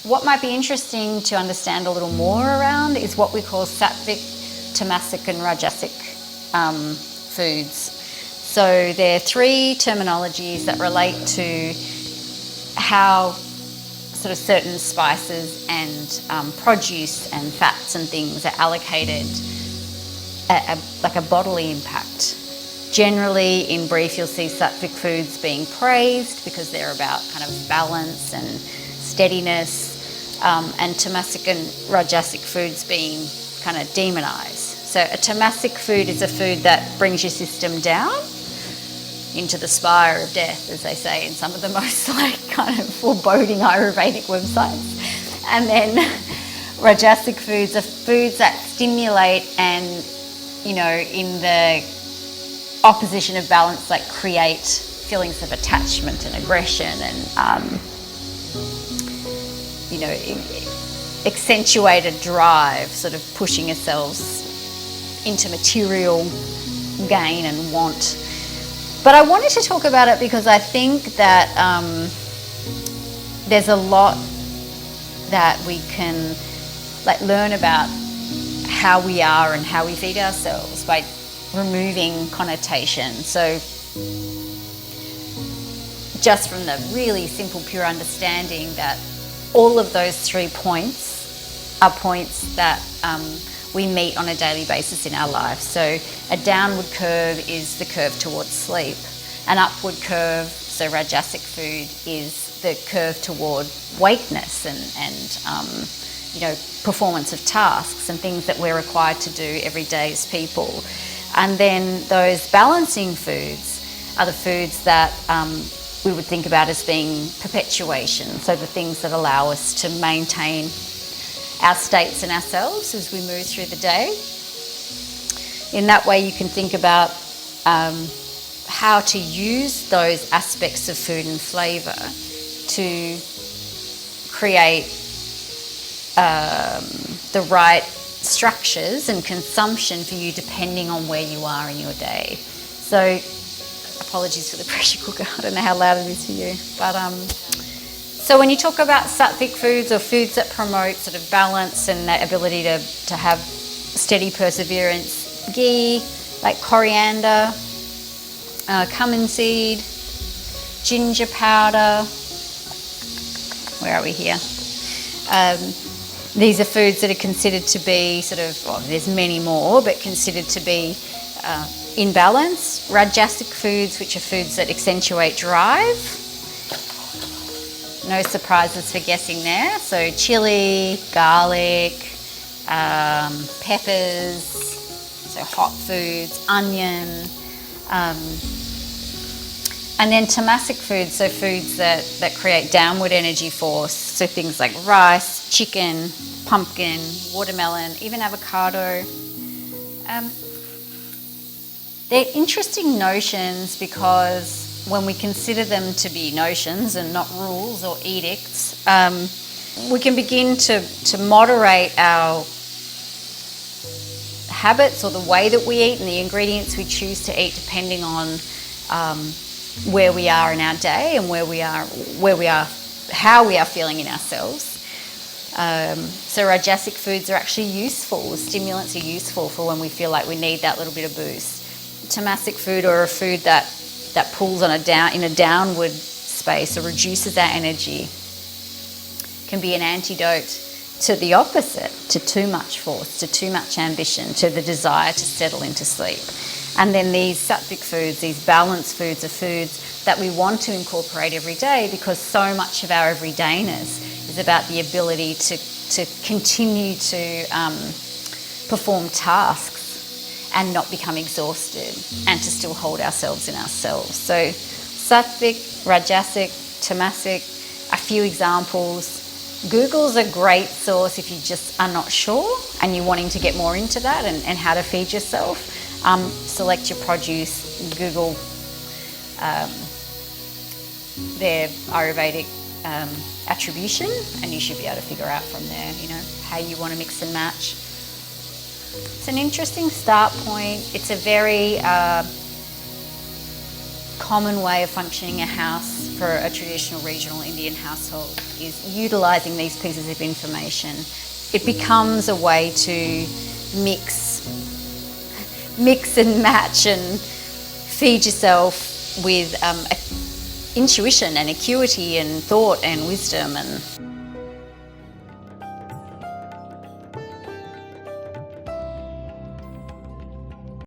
What might be interesting to understand a little more around is what we call sattvic, tamasic and rajasic foods. So there are three terminologies that relate to how sort of certain spices and produce and fats and things are allocated like a bodily impact. Generally, in brief, you'll see sattvic foods being praised because they're about kind of balance and steadiness, and tamasic and rajasic foods being kind of demonized. So a tamasic food is a food that brings your system down into the spire of death, as they say in some of the most like kind of foreboding Ayurvedic websites. And then rajasic foods are foods that stimulate and, you know, in the opposition of balance, like create feelings of attachment and aggression and, you know, accentuated drive, sort of pushing yourselves into material gain and want. But I wanted to talk about it because I think that there's a lot that we can like learn about how we are and how we feed ourselves by removing connotation. So just from the really simple, pure understanding that all of those 3 points are points that we meet on a daily basis in our life. So a downward curve is the curve towards sleep. An upward curve, so rajasic food, is the curve toward wakeness and you know, performance of tasks and things that we're required to do every day as people. And then those balancing foods are the foods that we would think about as being perpetuation, so the things that allow us to maintain our states and ourselves as we move through the day. In that way, you can think about how to use those aspects of food and flavour to create the right structures and consumption for you depending on where you are in your day. So, apologies for the pressure cooker, I don't know how loud it is for you. But so when you talk about sattvic foods or foods that promote sort of balance and that ability to have steady perseverance, ghee, like coriander, cumin seed, ginger powder, where are we here? These are foods that are considered to be sort of, well, there's many more, but considered to be in balance. Rajasic foods, which are foods that accentuate drive. No surprises for guessing there. So chili, garlic, peppers, so hot foods, onion. And then tamasic foods, so foods that create downward energy force, so things like rice, chicken, pumpkin, watermelon, even avocado. They're interesting notions because when we consider them to be notions and not rules or edicts, we can begin to moderate our habits or the way that we eat and the ingredients we choose to eat depending on where we are in our day and where we are, how we are feeling in ourselves. So rajasic foods are actually useful. Stimulants are useful for when we feel like we need that little bit of boost. Tamasic food, or a food that pulls in a downward space or reduces our energy, can be an antidote to the opposite, to too much force, to too much ambition, to the desire to settle into sleep. And then these sattvic foods, these balanced foods, are foods that we want to incorporate every day because so much of our everydayness is about the ability to continue to perform tasks and not become exhausted and to still hold ourselves in ourselves. So sattvic, rajasic, tamasic, a few examples. Google's a great source if you just are not sure and you're wanting to get more into that and how to feed yourself. Select your produce, Google their Ayurvedic attribution, and you should be able to figure out from there, you know, how you want to mix and match. It's an interesting start point. It's a very common way of functioning a house for a traditional regional Indian household is utilising these pieces of information. It becomes a way to mix and match and feed yourself with intuition and acuity and thought and wisdom. And